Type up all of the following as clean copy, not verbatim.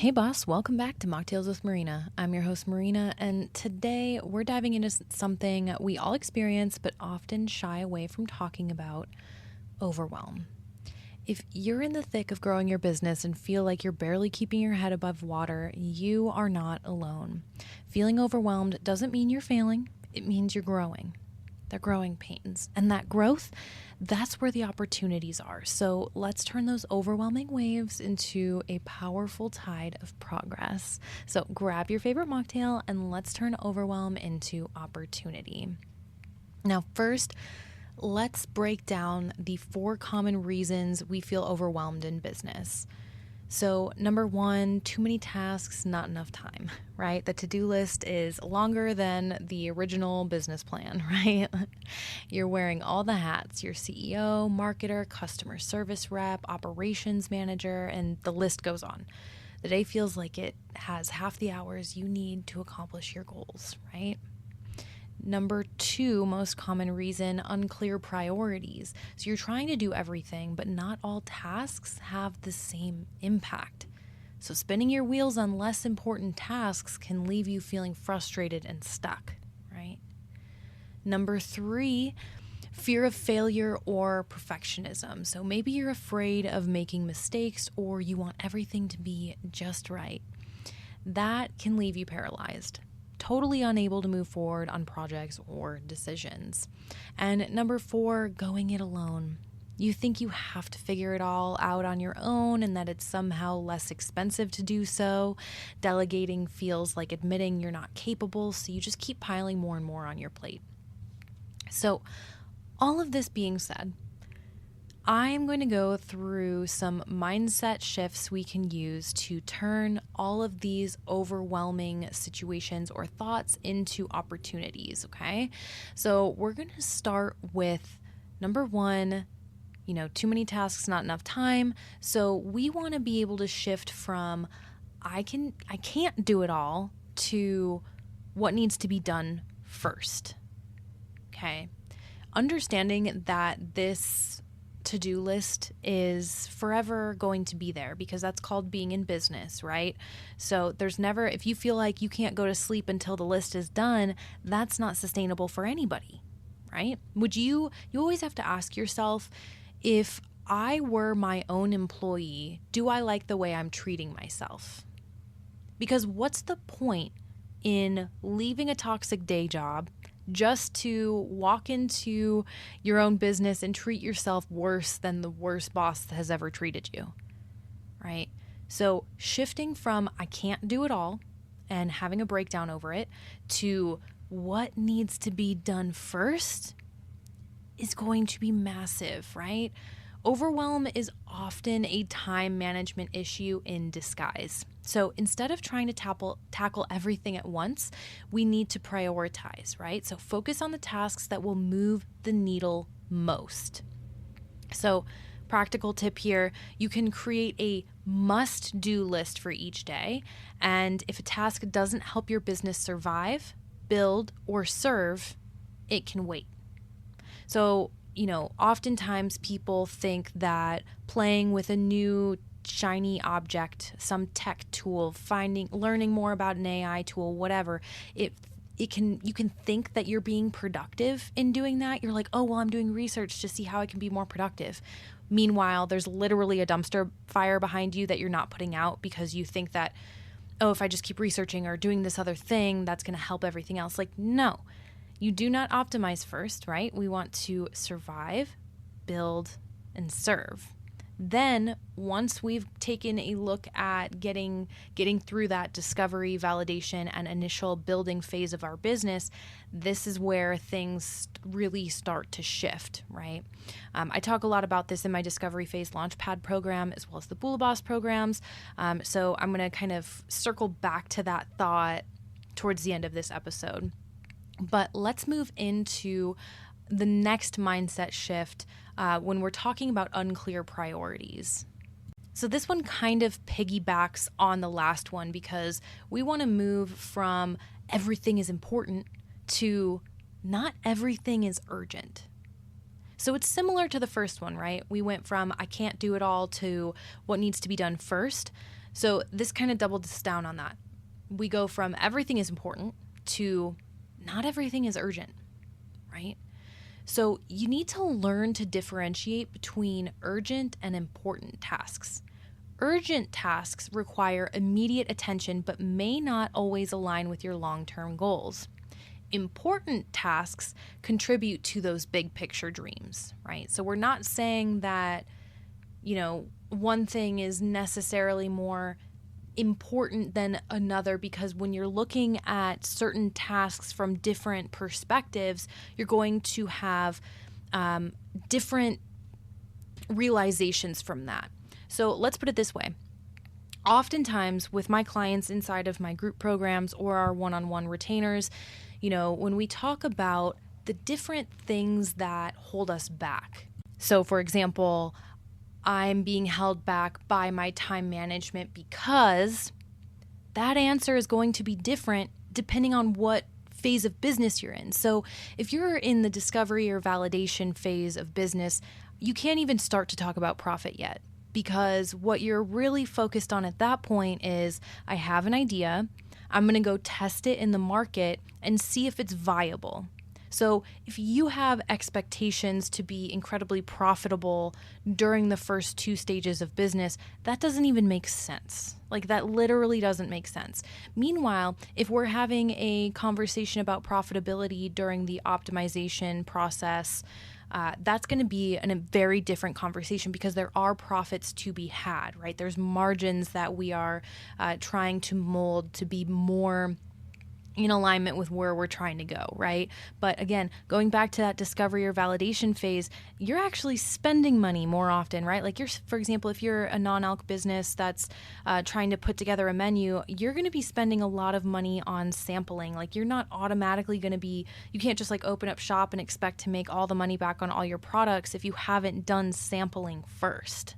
Hey boss, welcome back to Mocktails with Marina. I'm your host Marina, and today we're diving into something we all experience but often shy away from talking about: overwhelm. If you're in the thick of growing your business and feel like you're barely keeping your head above water, you are not alone. Feeling overwhelmed doesn't mean you're failing, it means you're growing. They're growing pains. And that growth, that's where the opportunities are. So let's turn those overwhelming waves into a powerful tide of progress. So grab your favorite mocktail and let's turn overwhelm into opportunity. Now, first, let's break down the 4 common reasons we feel overwhelmed in business. So number 1, too many tasks, not enough time, right? The to-do list is longer than the original business plan, right? You're wearing all the hats: your CEO, marketer, customer service rep, operations manager, and the list goes on. The day feels like it has half the hours you need to accomplish your goals, right? Number 2, most common reason, unclear priorities. So you're trying to do everything, but not all tasks have the same impact. So spinning your wheels on less important tasks can leave you feeling frustrated and stuck, right? Number 3, fear of failure or perfectionism. So maybe you're afraid of making mistakes or you want everything to be just right. That can leave you paralyzed, totally unable to move forward on projects or decisions. And number 4, going it alone. You think you have to figure it all out on your own and that it's somehow less expensive to do so. Delegating feels like admitting you're not capable, so you just keep piling more and more on your plate. So, all of this being said, I'm going to go through some mindset shifts we can use to turn all of these overwhelming situations or thoughts into opportunities, okay? So we're going to start with number 1, too many tasks, not enough time. So we want to be able to shift from I can't do it all to what needs to be done first, okay? Understanding that this to-do list is forever going to be there because that's called being in business, right? So there's never, if you feel like you can't go to sleep until the list is done, that's not sustainable for anybody, right? You always have to ask yourself, if I were my own employee, do I like the way I'm treating myself? Because what's the point in leaving a toxic day job just to walk into your own business and treat yourself worse than the worst boss has ever treated you, right? So shifting from I can't do it all and having a breakdown over it to what needs to be done first is going to be massive, right? Overwhelm is often a time management issue in disguise. So instead of trying to tackle everything at once, we need to prioritize, right? So focus on the tasks that will move the needle most. So practical tip here, you can create a must-do list for each day. And if a task doesn't help your business survive, build, or serve, it can wait. So oftentimes people think that playing with a new shiny object, some tech tool, learning more about an AI tool, whatever, you can think that you're being productive in doing that. You're like, oh, well, I'm doing research to see how I can be more productive. Meanwhile, there's literally a dumpster fire behind you that you're not putting out because you think that, oh, if I just keep researching or doing this other thing, that's going to help everything else. Like, no. You do not optimize first, right? We want to survive, build, and serve. Then, once we've taken a look at getting through that discovery, validation, and initial building phase of our business, this is where things really start to shift, right? I talk a lot about this in my discovery phase Launchpad program as well as the Bula programs. So I'm going to kind of circle back to that thought towards the end of this episode. But let's move into the next mindset shift when we're talking about unclear priorities. So this one kind of piggybacks on the last one because we want to move from everything is important to not everything is urgent. So it's similar to the first one, right? We went from I can't do it all to what needs to be done first. So this kind of doubles down on that. We go from everything is important to not everything is urgent, right? So you need to learn to differentiate between urgent and important tasks. Urgent tasks require immediate attention but may not always align with your long-term goals. Important tasks contribute to those big picture dreams, right? So we're not saying that, one thing is necessarily more important than another, because when you're looking at certain tasks from different perspectives, you're going to have different realizations from that. So let's put it this way. Oftentimes with my clients inside of my group programs or our one-on-one retainers, when we talk about the different things that hold us back. So for example, I'm being held back by my time management because that answer is going to be different depending on what phase of business you're in. So if you're in the discovery or validation phase of business, you can't even start to talk about profit yet, because what you're really focused on at that point is, I have an idea, I'm going to go test it in the market and see if it's viable. So if you have expectations to be incredibly profitable during the first 2 stages of business, that doesn't even make sense. Like, that literally doesn't make sense. Meanwhile, if we're having a conversation about profitability during the optimization process, that's going to be a very different conversation, because there are profits to be had, right? There's margins that we are trying to mold to be more in alignment with where we're trying to go, right? But again, going back to that discovery or validation phase, you're actually spending money more often, right? Like, for example, if you're a non-alc business that's trying to put together a menu, you're going to be spending a lot of money on sampling. Like, you're not automatically going to be, you can't just open up shop and expect to make all the money back on all your products if you haven't done sampling first.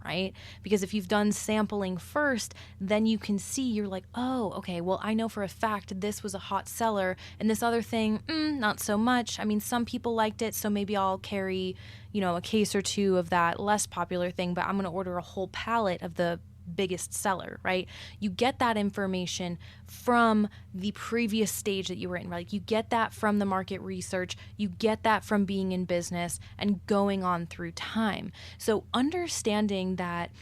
Right? Because if you've done sampling first, then you can see, you're like, oh, okay, well, I know for a fact this was a hot seller, and this other thing, not so much. I mean, some people liked it, so maybe I'll carry, a case or 2 of that less popular thing, but I'm going to order a whole pallet of the biggest seller, right? You get that information from the previous stage that you were in, right? You get that from the market research, you get that from being in business and going on through time. So understanding that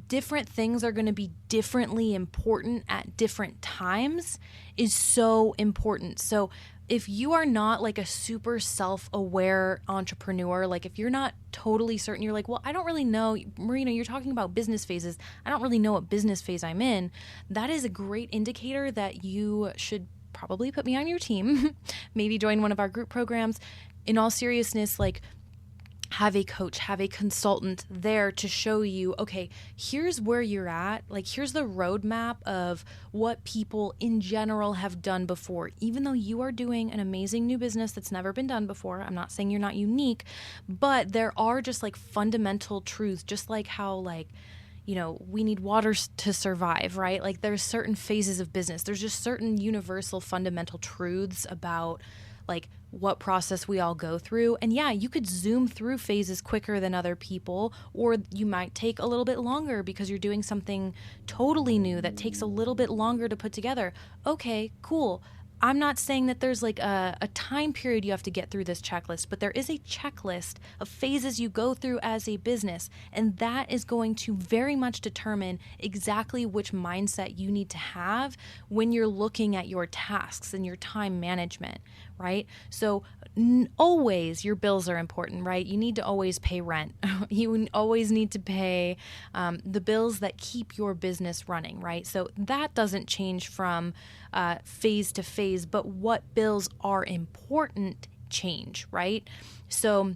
different things are going to be differently important at different times is so important. So if you are not a super self-aware entrepreneur, if you're not totally certain, you're like, well, I don't really know, Marina, you're talking about business phases, I don't really know what business phase I'm in, that is a great indicator that you should probably put me on your team, maybe join one of our group programs. In all seriousness, have a coach, have a consultant there to show you, okay, here's where you're at. Here's the roadmap of what people in general have done before. Even though you are doing an amazing new business that's never been done before, I'm not saying you're not unique, but there are just fundamental truths, just like how we need water to survive, right? There's certain phases of business. There's just certain universal fundamental truths about what process we all go through. And yeah, you could zoom through phases quicker than other people, or you might take a little bit longer because you're doing something totally new that takes a little bit longer to put together. Okay, cool. I'm not saying that there's a time period you have to get through this checklist, but there is a checklist of phases you go through as a business, and that is going to very much determine exactly which mindset you need to have when you're looking at your tasks and your time management, right? So always your bills are important, right? You need to always pay rent. You always need to pay the bills that keep your business running, right? So that doesn't change from phase to phase, but what bills are important change, right? So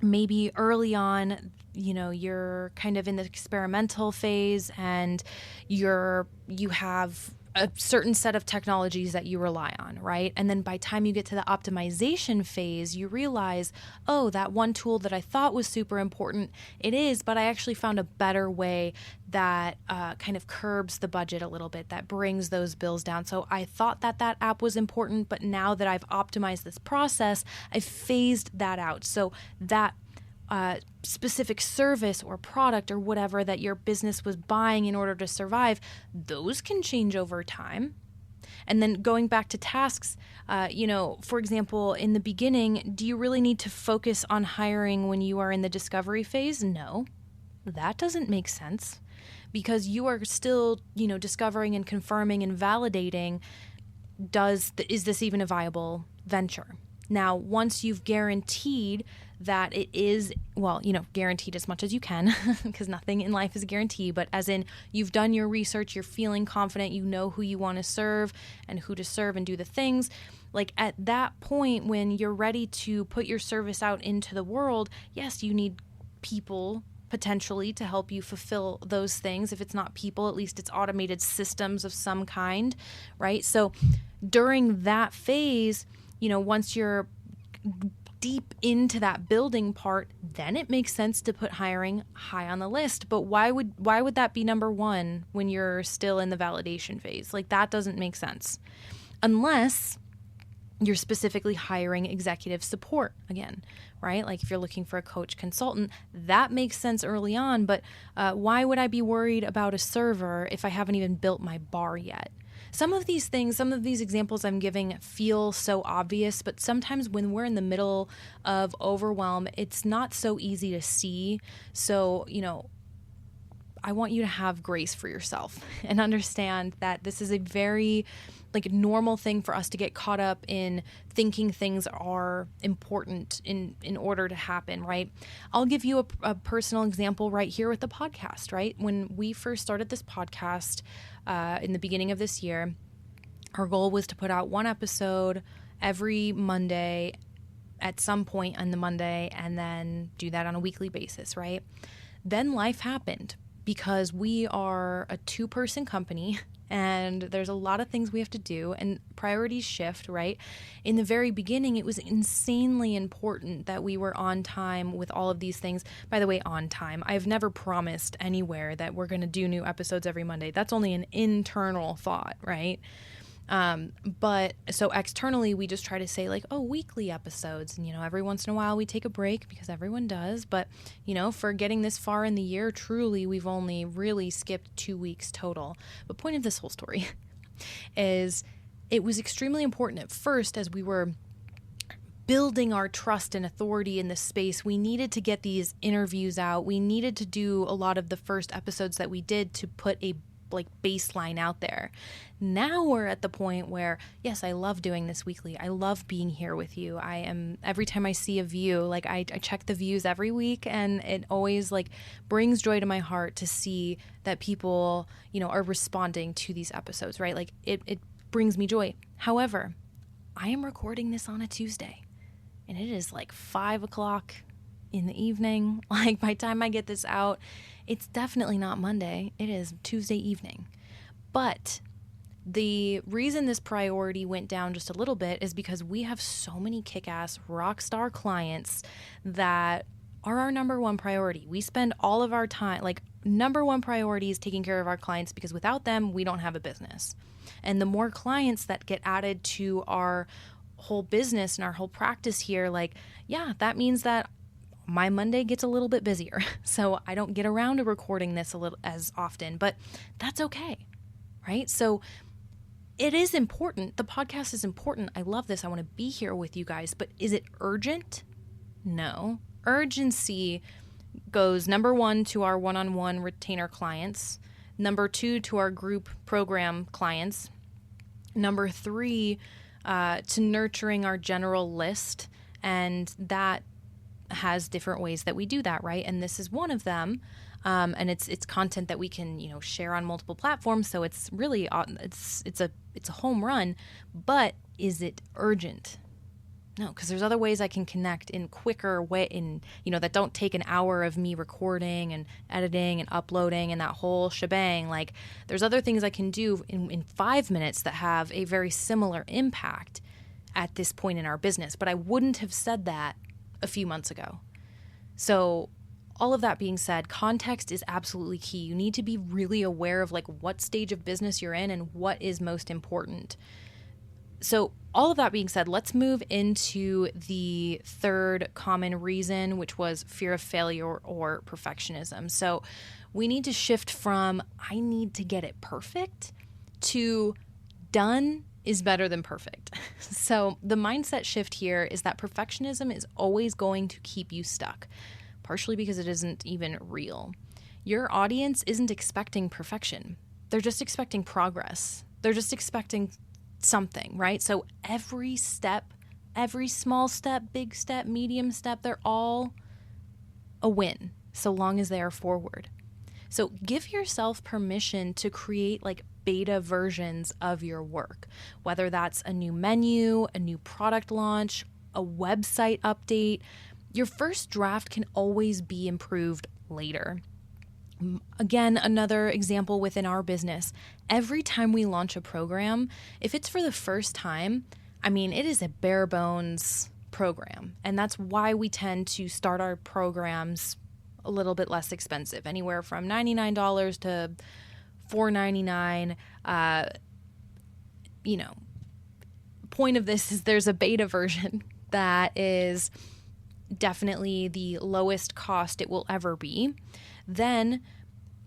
maybe early on, you're kind of in the experimental phase and you have a certain set of technologies that you rely on, right? And then by the time you get to the optimization phase, you realize, oh, that one tool that I thought was super important, it is, but I actually found a better way that kind of curbs the budget a little bit, that brings those bills down. So I thought that app was important, but now that I've optimized this process, I've phased that out. So that specific service or product or whatever that your business was buying in order to survive, those can change over time. And then going back to tasks, for example, in the beginning, do you really need to focus on hiring when you are in the discovery phase? No, that doesn't make sense, because you are still, discovering and confirming and validating, is this even a viable venture? Now, once you've guaranteed that it is, guaranteed as much as you can, because nothing in life is a guarantee, but as in you've done your research, you're feeling confident, you know who you want to serve and who to serve and do the things. Like at that point, when you're ready to put your service out into the world, yes, you need people potentially to help you fulfill those things. If it's not people, at least it's automated systems of some kind, right? So during that phase, once you're deep into that building part, then it makes sense to put hiring high on the list. But why would that be number one when you're still in the validation phase? Like, that doesn't make sense. Unless you're specifically hiring executive support again, right? Like if you're looking for a coach consultant, that makes sense early on. But why would I be worried about a server if I haven't even built my bar yet? Some of these examples I'm giving feel so obvious, but sometimes when we're in the middle of overwhelm, it's not so easy to see. So, I want you to have grace for yourself and understand that this is a very normal thing for us to get caught up in thinking things are important in order to happen, right? I'll give you a personal example right here with the podcast, right? When we first started this podcast in the beginning of this year, our goal was to put out one episode every Monday at some point on the Monday, and then do that on a weekly basis, right? Then life happened, because we are a 2-person company and there's a lot of things we have to do and priorities shift, right? In the very beginning, it was insanely important that we were on time with all of these things. By the way, on time. I've never promised anywhere that we're going to do new episodes every Monday. That's only an internal thought, right? But so externally, we just try to say weekly episodes. And, every once in a while we take a break because everyone does. But, for getting this far in the year, truly, we've only really skipped 2 weeks total. But point of this whole story is it was extremely important at first as we were building our trust and authority in this space. We needed to get these interviews out. We needed to do a lot of the first episodes that we did to put a baseline out there. Now we're at the point where, yes, I love doing this weekly. I love being here with you. Every time I see a view, I check the views every week, and it always brings joy to my heart to see that people, are responding to these episodes, right? It brings me joy. However, I am recording this on a Tuesday, and it is 5:00 in the evening. By the time I get this out, it's definitely not Monday. It is Tuesday evening. But the reason this priority went down just a little bit is because we have so many kick-ass rock star clients that are our number one priority. We spend all of our time, number one priority is taking care of our clients, because without them, we don't have a business. And the more clients that get added to our whole business and our whole practice here, that means that my Monday gets a little bit busier. So I don't get around to recording this a little as often, but that's okay, right? So it is important. The podcast is important. I love this. I want to be here with you guys, but is it urgent? No. Urgency goes number 1 to our one-on-one retainer clients, number 2 to our group program clients, number 3 to nurturing our general list, and that has different ways that we do that, right? And this is one of them. And it's content that we can, share on multiple platforms. So it's really, it's a home run, but is it urgent? No, because there's other ways I can connect in quicker way, that don't take an hour of me recording and editing and uploading and that whole shebang. There's other things I can do in 5 minutes that have a very similar impact at this point in our business. But I wouldn't have said that a few months ago. So all of that being said, context is absolutely key. You need to be really aware of what stage of business you're in and what is most important. So all of that being said, let's move into the third common reason, which was fear of failure or perfectionism. So we need to shift from I need to get it perfect to done is better than perfect. So the mindset shift here is that perfectionism is always going to keep you stuck, partially because it isn't even real. Your audience isn't expecting perfection. They're just expecting progress. They're just expecting something, right? So every step, every small step, big step, medium step, they're all a win so long as they are forward. So give yourself permission to create like beta versions of your work, whether that's a new menu, a new product launch, a website update. Your first draft can always be improved later. Again, another example within our business, every time we launch a program, if it's for the first time, I mean, it is a bare bones program. And that's why we tend to start our programs a little bit less expensive, anywhere from $99 to $4.99. Point of this is there's a beta version that is definitely the lowest cost it will ever be. Then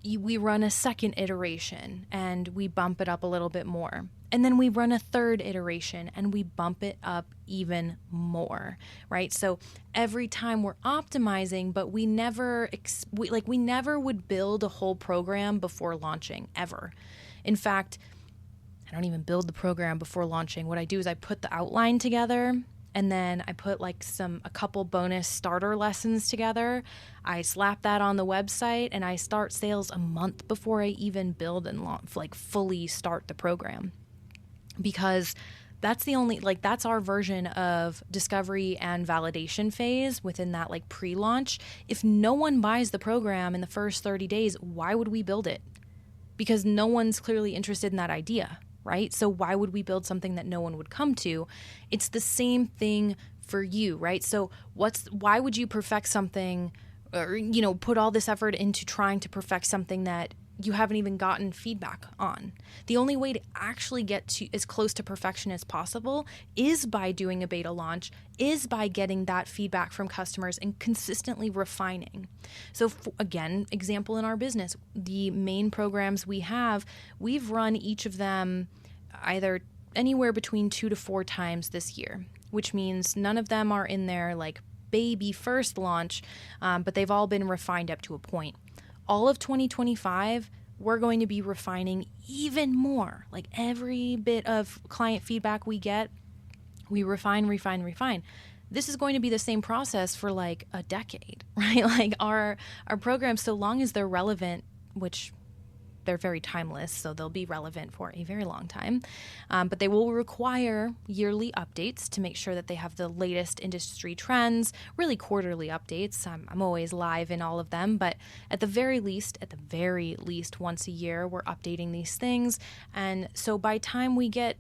we run a second iteration and we bump it up a little bit more. And then we run a third iteration and we bump it up even more, right? So every time we're optimizing, but we never would build a whole program before launching, ever. In fact, I don't even build the program before launching. What I do is I put the outline together, and then I put a couple bonus starter lessons together. I slap that on the website and I start sales a month before I even build and fully start the program. Because that's that's our version of discovery and validation phase within that pre-launch. If no one buys the program in the first 30 days, why would we build it? Because no one's clearly interested in that idea, right? So why would we build something that no one would come to? It's the same thing for you, right? So why would you perfect something or, put all this effort into trying to perfect something that you haven't even gotten feedback on? The only way to actually get to as close to perfection as possible is by doing a beta launch, is by getting that feedback from customers and consistently refining. So again, example in our business, the main programs we've run each of them either anywhere between 2 to 4 times this year, which means none of them are in their baby first launch, but they've all been refined up to a point. All of 2025, we're going to be refining even more. Every bit of client feedback we get, we refine. This is going to be the same process for a decade, right? Our programs, so long as they're relevant, which they're very timeless, so they'll be relevant for a very long time. But they will require yearly updates to make sure that they have the latest industry trends, really quarterly updates. I'm always live in all of them, but at the very least, once a year, we're updating these things. And so by time we get,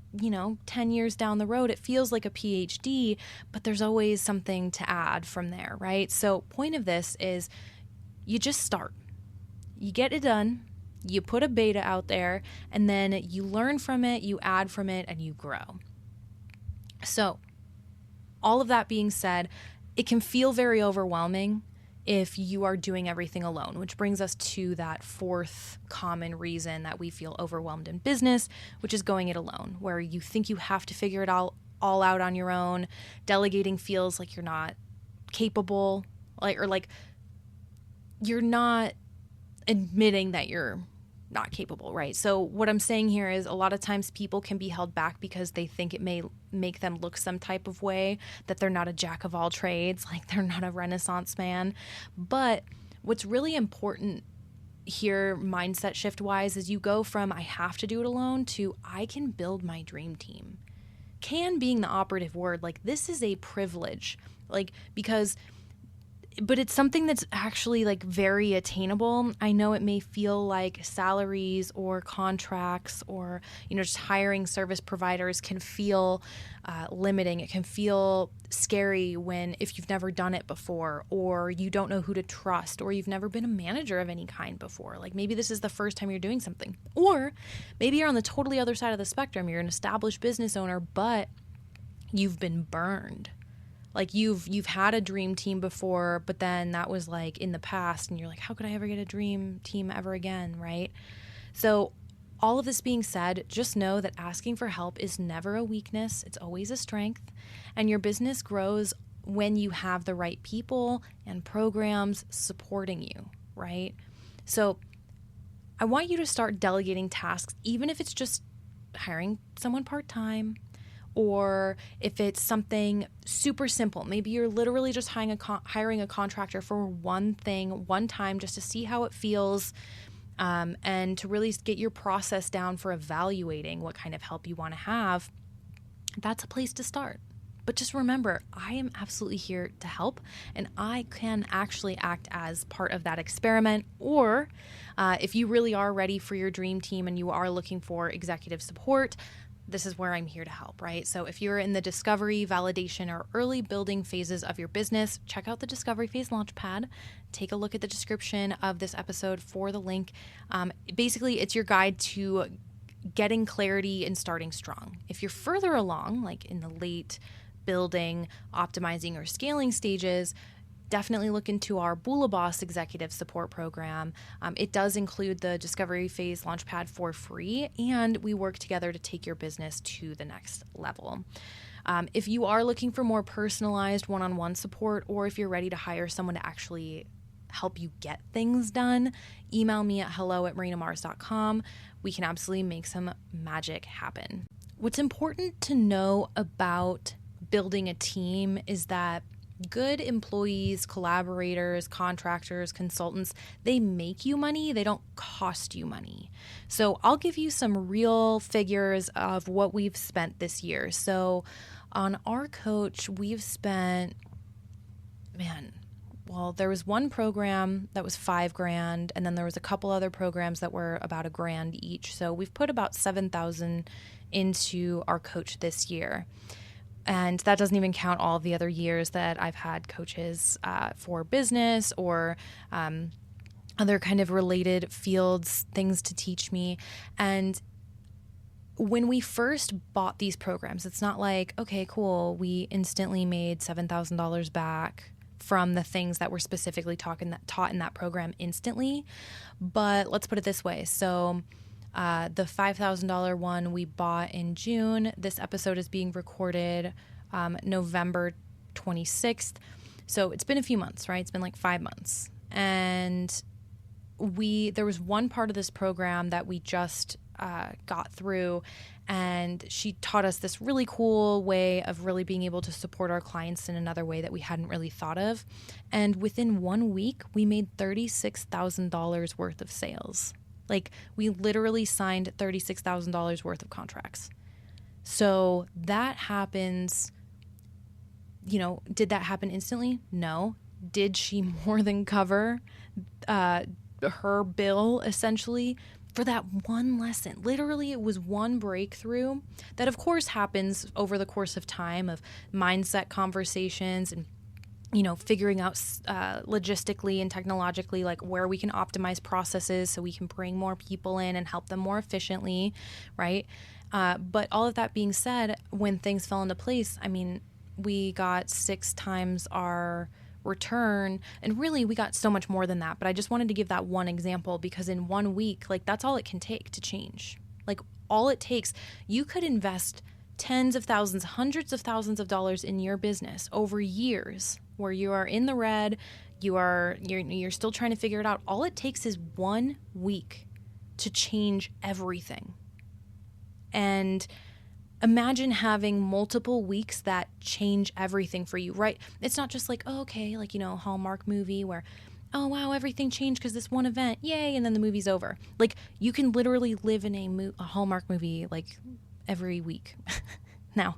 10 years down the road, it feels like a PhD, but there's always something to add from there, right? So point of this is you just start. You get it done. You put a beta out there, and then you learn from it, you add from it, and you grow. So all of that being said, it can feel very overwhelming if you are doing everything alone, which brings us to that fourth common reason that we feel overwhelmed in business, which is going it alone, where you think you have to figure it all out on your own. Delegating feels like you're not capable, you're not admitting that you're not capable, right? So what I'm saying here is a lot of times people can be held back because they think it may make them look some type of way, that they're not a jack of all trades, they're not a Renaissance man. But what's really important here, mindset shift wise, is you go from I have to do it alone to I can build my dream team. Can being the operative word, this is a privilege, because but it's something that's actually like very attainable. I know it may feel like salaries or contracts or, just hiring service providers can feel limiting. It can feel scary if you've never done it before, or you don't know who to trust, or you've never been a manager of any kind before. Like maybe this is the first time you're doing something, or maybe you're on the totally other side of the spectrum. You're an established business owner, but you've been burned. Like you've had a dream team before, but then that was like in the past and you're like, how could I ever get a dream team ever again, right? So all of this being said, just know that asking for help is never a weakness. It's always a strength. And your business grows when you have the right people and programs supporting you, right? So I want you to start delegating tasks, even if it's just hiring someone part-time, or if it's something super simple. Maybe you're literally just hiring a contractor for one thing, one time, just to see how it feels, and to really get your process down for evaluating what kind of help you want to have. That's a place to start. But just remember, I am absolutely here to help, and I can actually act as part of that experiment. Or if you really are ready for your dream team and you are looking for executive support, this is where I'm here to help, right? So if you're in the discovery, validation, or early building phases of your business, check out the Discovery Phase Launchpad. Take a look at the description of this episode for the link. Basically, it's your guide to getting clarity and starting strong. If you're further along, like in the late building, optimizing, or scaling stages, definitely look into our Bula Boss executive support program. It does include the Discovery Phase Launchpad for free, and we work together to take your business to the next level. If you are looking for more personalized one-on-one support, or if you're ready to hire someone to actually help you get things done, email me at hello@marinamars.com. We can absolutely make some magic happen. What's important to know about building a team is that good employees, collaborators, contractors, consultants, they make you money. They don't cost you money. So I'll give you some real figures of what we've spent this year. So on our coach, we've spent, there was one program that was $5,000, and then there was a couple other programs that were about $1,000 each. So we've put about $7,000 into our coach this year. And that doesn't even count all of the other years that I've had coaches for business or other kind of related fields, things to teach me. And when we first bought these programs, it's not like, okay, cool, we instantly made $7,000 back from the things that were specifically taught in that program instantly. But let's put it this way. So the $5,000 one we bought in June. This episode is being recorded November 26th. So it's been a few months, right? It's been like 5 months. And there was one part of this program that we just got through, and she taught us this really cool way of really being able to support our clients in another way that we hadn't really thought of. And within 1 week, we made $36,000 worth of sales. Like, we literally signed $36,000 worth of contracts. So that happens, did that happen instantly? No. Did she more than cover her bill, essentially, for that one lesson? Literally, it was one breakthrough that, of course, happens over the course of time of mindset conversations and figuring out logistically and technologically, like where we can optimize processes so we can bring more people in and help them more efficiently, right? But all of that being said, when things fell into place, we got 6 times our return, and really we got so much more than that. But I just wanted to give that one example because in 1 week, like that's all it can take to change. Like all it takes, you could invest tens of thousands, hundreds of thousands of dollars in your business over years where you are in the red, you're still trying to figure it out. All it takes is 1 week to change everything. And imagine having multiple weeks that change everything for you, right? It's not just like, oh, okay, like, Hallmark movie where, oh, wow, everything changed because this one event, yay, and then the movie's over. Like, you can literally live in a Hallmark movie, like, every week. Now,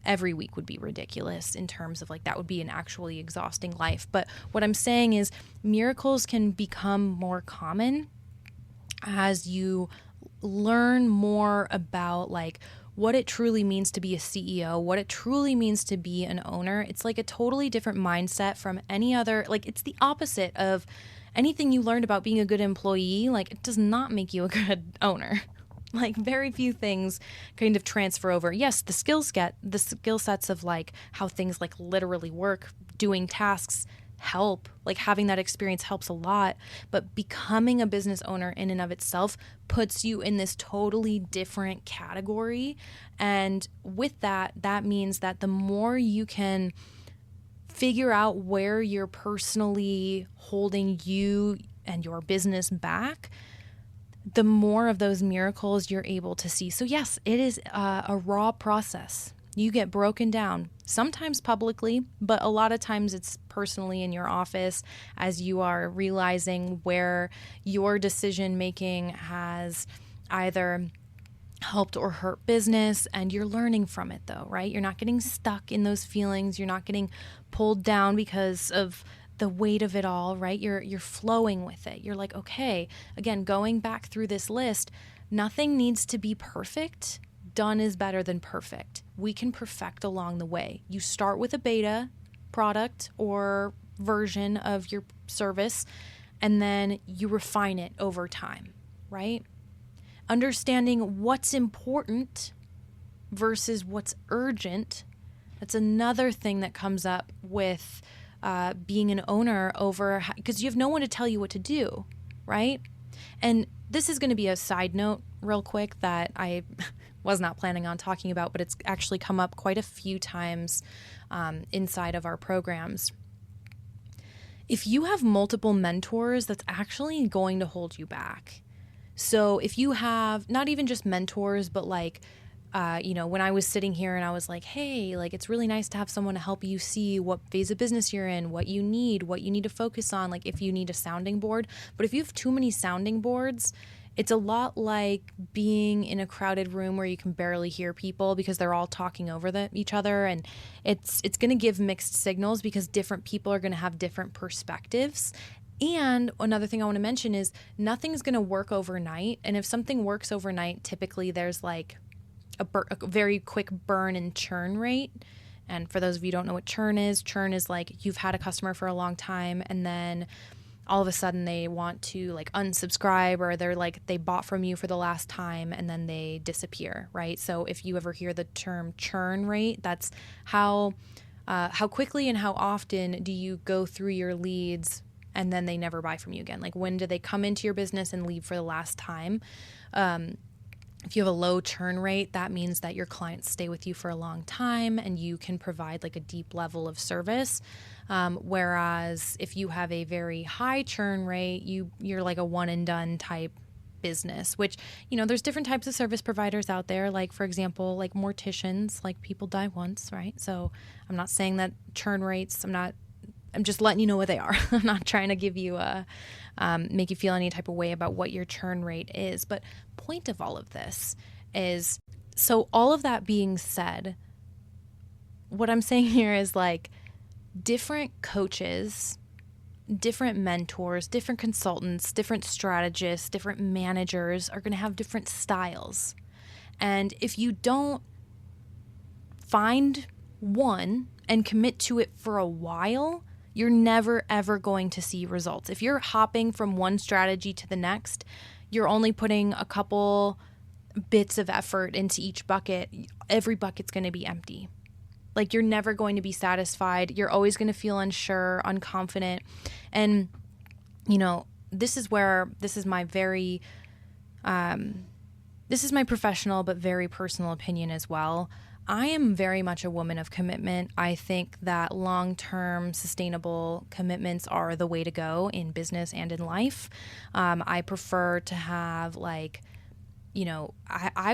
every week would be ridiculous in terms of like that would be an actually exhausting life. But what I'm saying is miracles can become more common as you learn more about like what it truly means to be a CEO, what it truly means to be an owner. It's like a totally different mindset from any other, like it's the opposite of anything you learned about being a good employee. Like it does not make you a good owner. Like very few things kind of transfer over. Yes, the skill sets of like how things like literally work, doing tasks help, like having that experience helps a lot, but becoming a business owner in and of itself puts you in this totally different category. And with that, that means that the more you can figure out where you're personally holding you and your business back, the more of those miracles you're able to see. So yes, it is a raw process. You get broken down, sometimes publicly, but a lot of times it's personally in your office as you are realizing where your decision making has either helped or hurt business, and you're learning from it though, right? You're not getting stuck in those feelings. You're not getting pulled down because of the weight of it all, right? You're flowing with it. You're like, okay, again, going back through this list, nothing needs to be perfect. Done is better than perfect. We can perfect along the way. You start with a beta product or version of your service, and then you refine it over time, right? Understanding what's important versus what's urgent. That's another thing that comes up with being an owner over, because you have no one to tell you what to do, right? And this is going to be a side note real quick that I was not planning on talking about, but it's actually come up quite a few times inside of our programs. If you have multiple mentors, that's actually going to hold you back. So if you have not even just mentors, but like, when I was sitting here and I was like, hey, like it's really nice to have someone to help you see what phase of business you're in, what you need to focus on, like if you need a sounding board. But if you have too many sounding boards, it's a lot like being in a crowded room where you can barely hear people because they're all talking over each other. And it's going to give mixed signals because different people are going to have different perspectives. And another thing I want to mention is nothing's going to work overnight. And if something works overnight, typically there's like a very quick burn and churn rate. And for those of you who don't know what churn is like you've had a customer for a long time and then all of a sudden they want to like unsubscribe, or they're like they bought from you for the last time and then they disappear, right? So if you ever hear the term churn rate, that's how quickly and how often do you go through your leads and then they never buy from you again? Like when do they come into your business and leave for the last time? If you have a low churn rate, that means that your clients stay with you for a long time and you can provide like a deep level of service. Whereas if you have a very high churn rate, you're like a one and done type business, which, there's different types of service providers out there. Like for example, like morticians, like people die once, right? So I'm not saying that churn rates, I'm just letting you know what they are. I'm not trying to give you make you feel any type of way about what your churn rate is. But point of all of this is, so all of that being said, what I'm saying here is like different coaches, different mentors, different consultants, different strategists, different managers are going to have different styles. And if you don't find one and commit to it for a while, you're never, ever going to see results. If you're hopping from one strategy to the next, you're only putting a couple bits of effort into each bucket. Every bucket's going to be empty. Like you're never going to be satisfied. You're always going to feel unsure, unconfident. And, this is my very, this is my professional but very personal opinion as well. I am very much a woman of commitment. I think that long-term sustainable commitments are the way to go in business and in life. I prefer to have I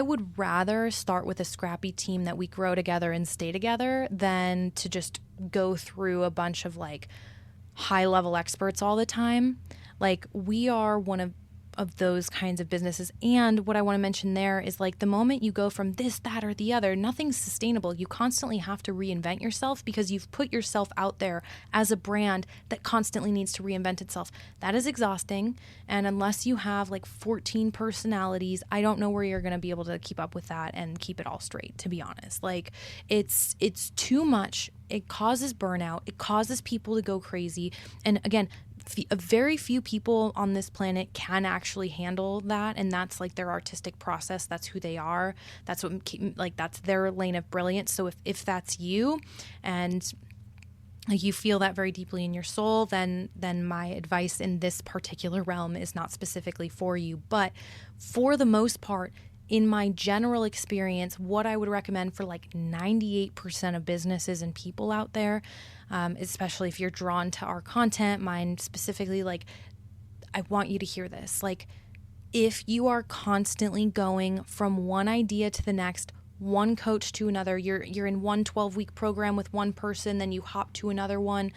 would rather start with a scrappy team that we grow together and stay together than to just go through a bunch of like high-level experts all the time. Like we are one of those kinds of businesses. And what I want to mention there is like the moment you go from this, that, or the other, nothing's sustainable. You constantly have to reinvent yourself because you've put yourself out there as a brand that constantly needs to reinvent itself. That is exhausting. And unless you have like 14 personalities, I don't know where you're going to be able to keep up with that and keep it all straight, to be honest. Like it's too much. It causes burnout. It causes people to go crazy. And again, very few people on this planet can actually handle that, and that's like their artistic process. That's who they are. That's what, like, that's their lane of brilliance. So if that's you, and like you feel that very deeply in your soul, then my advice in this particular realm is not specifically for you. But for the most part, in my general experience, what I would recommend for like 98% of businesses and people out there, especially if you're drawn to our content, mine specifically, like I want you to hear this. Like if you are constantly going from one idea to the next, one coach to another, you're in one 12-week program with one person, then you hop to another one.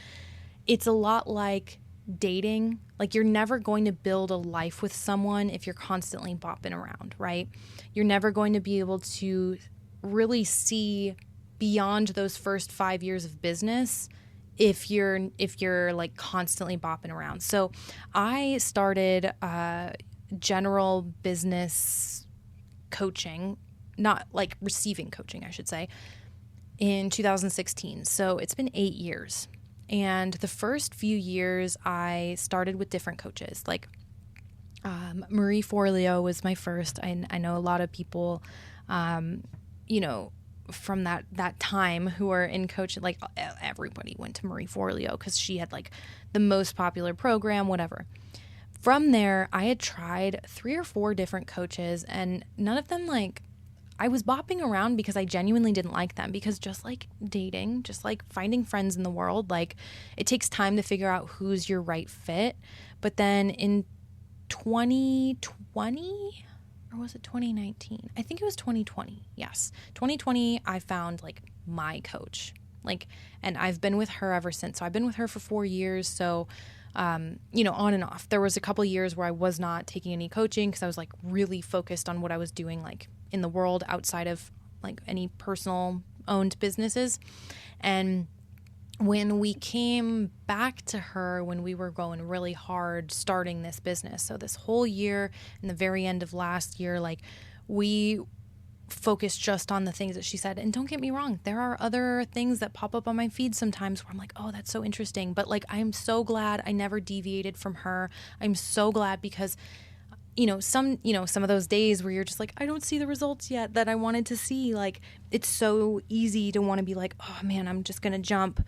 It's a lot like dating. Like you're never going to build a life with someone if you're constantly bopping around, right? You're never going to be able to really see beyond those first 5 years of business if you're like constantly bopping around. So I started general business coaching, not like receiving coaching, I should say, in 2016. So it's been 8 years. And the first few years, I started with different coaches. Like Marie Forleo was my first. I know a lot of people, from that time who are in coaching. Like everybody went to Marie Forleo because she had like the most popular program, whatever. From there, I had tried 3 or 4 different coaches, and none of them like. I was bopping around because I genuinely didn't like them, because just like dating, just like finding friends in the world, like it takes time to figure out who's your right fit. But then in 2020, or was it 2019? I think it was 2020. Yes. 2020, I found like my coach, like, and I've been with her ever since. So I've been with her for 4 years. So on and off. There was a couple years where I was not taking any coaching because I was like really focused on what I was doing like in the world outside of like any personal owned businesses. And when we came back to her, when we were going really hard starting this business, so this whole year and the very end of last year, like we focused just on the things that she said. And don't get me wrong, there are other things that pop up on my feed sometimes where I'm like, oh, that's so interesting. But like, I'm so glad I never deviated from her. I'm so glad because, some of those days where you're just like, I don't see the results yet that I wanted to see. Like, it's so easy to want to be like, oh man, I'm just going to jump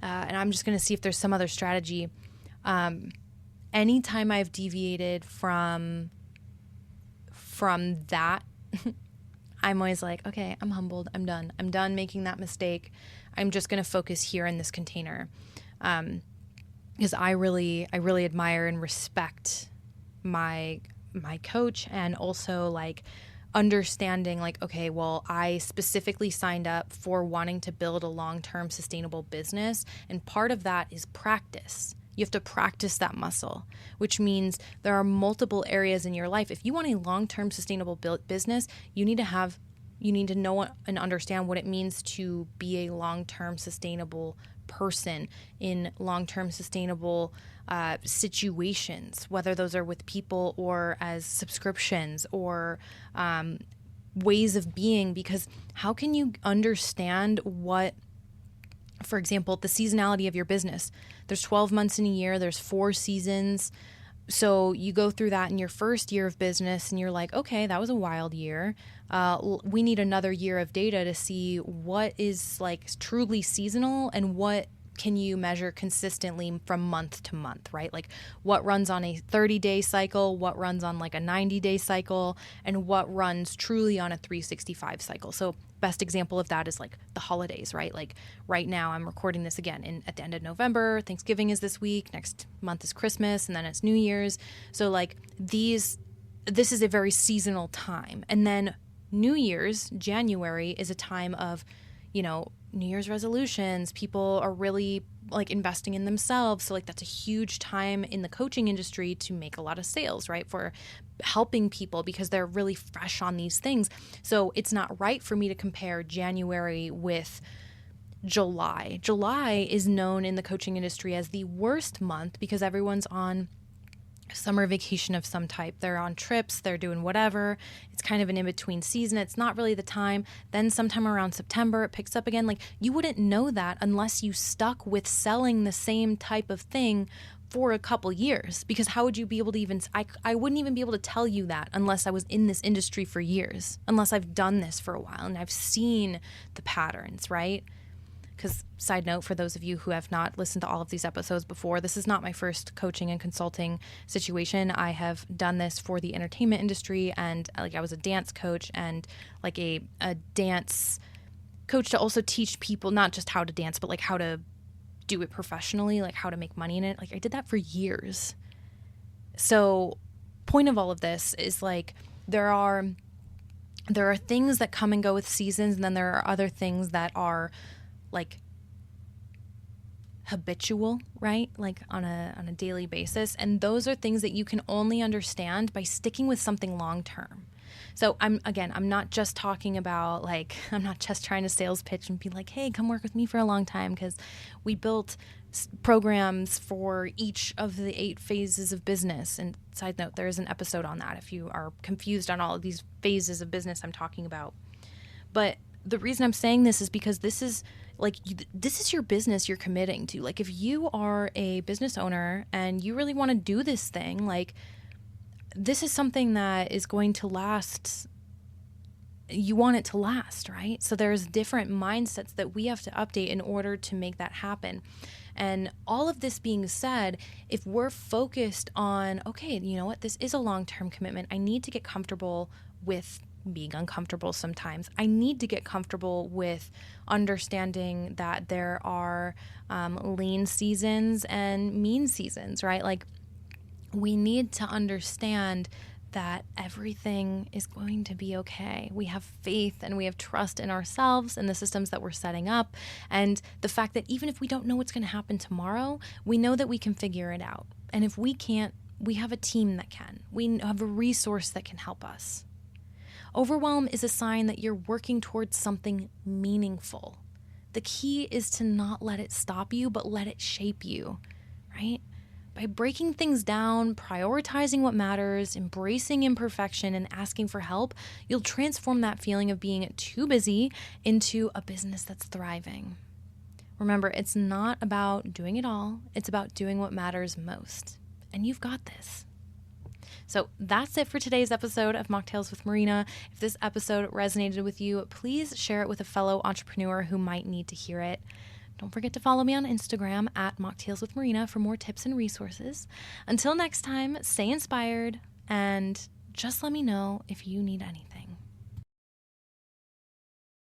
and I'm just going to see if there's some other strategy. Anytime I've deviated from that, I'm always like, okay, I'm humbled. I'm done. I'm done making that mistake. I'm just going to focus here in this container. Because I really admire and respect my coach, and also like understanding like, okay, well, I specifically signed up for wanting to build a long-term sustainable business. And part of that is practice. You have to practice that muscle, which means there are multiple areas in your life. If you want a long-term sustainable business, you need to know and understand what it means to be a long-term sustainable person in long-term sustainable situations, whether those are with people or as subscriptions or ways of being. Because how can you understand what, for example, the seasonality of your business? There's 12 months in a year. There's 4 seasons. So you go through that in your first year of business and you're like, okay, that was a wild year. We need another year of data to see what is like truly seasonal and what can you measure consistently from month to month, right? Like what runs on a 30-day cycle, what runs on like a 90-day cycle, and what runs truly on a 365 cycle. So best example of that is like the holidays, right? Like right now I'm recording this again at the end of November. Thanksgiving is this week. Next month is Christmas, and then it's New Year's. So like this is a very seasonal time. And then New Year's, January, is a time of, New Year's resolutions. People are really like investing in themselves. So like that's a huge time in the coaching industry to make a lot of sales, right? For helping people because they're really fresh on these things. So it's not right for me to compare January with July. July is known in the coaching industry as the worst month because everyone's on summer vacation of some type. They're on trips, they're doing whatever. It's kind of an in-between season. It's not really the time. Then sometime around September, it picks up again. Like you wouldn't know that unless you stuck with selling the same type of thing for a couple years, because how would you be able to even, I wouldn't even be able to tell you that unless I was in this industry for years, unless I've done this for a while and I've seen the patterns, right? Because side note, for those of you who have not listened to all of these episodes before, this is not my first coaching and consulting situation. I have done this for the entertainment industry, and like I was a dance coach and like a dance coach to also teach people not just how to dance, but like how to do it professionally, like how to make money in it. Like I did that for years. So point of all of this is like there are things that come and go with seasons, and then there are other things that are like habitual, right? Like on a daily basis. And those are things that you can only understand by sticking with something long term. So I'm not just talking about like, I'm not just trying to sales pitch and be like, hey, come work with me for a long time, because we built programs for each of the 8 phases of business. And side note, there is an episode on that if you are confused on all of these phases of business I'm talking about. But the reason I'm saying this is because this is your business you're committing to. Like if you are a business owner and you really want to do this thing, like this is something that is going to last. You want it to last, right? So there's different mindsets that we have to update in order to make that happen. And all of this being said, if we're focused on, okay, you know what, this is a long-term commitment. I need to get comfortable with being uncomfortable sometimes. I need to get comfortable with understanding that there are lean seasons and mean seasons, right? Like we need to understand that everything is going to be okay. We have faith and we have trust in ourselves and the systems that we're setting up. And the fact that even if we don't know what's going to happen tomorrow, we know that we can figure it out. And if we can't, we have a team that can. We have a resource that can help us. Overwhelm is a sign that you're working towards something meaningful. The key is to not let it stop you, but let it shape you, right? By breaking things down, prioritizing what matters, embracing imperfection, and asking for help, you'll transform that feeling of being too busy into a business that's thriving. Remember, it's not about doing it all. It's about doing what matters most. And you've got this. So that's it for today's episode of Mocktails with Marina. If this episode resonated with you, please share it with a fellow entrepreneur who might need to hear it. Don't forget to follow me on Instagram at Mocktails with Marina for more tips and resources. Until next time, stay inspired and just let me know if you need anything.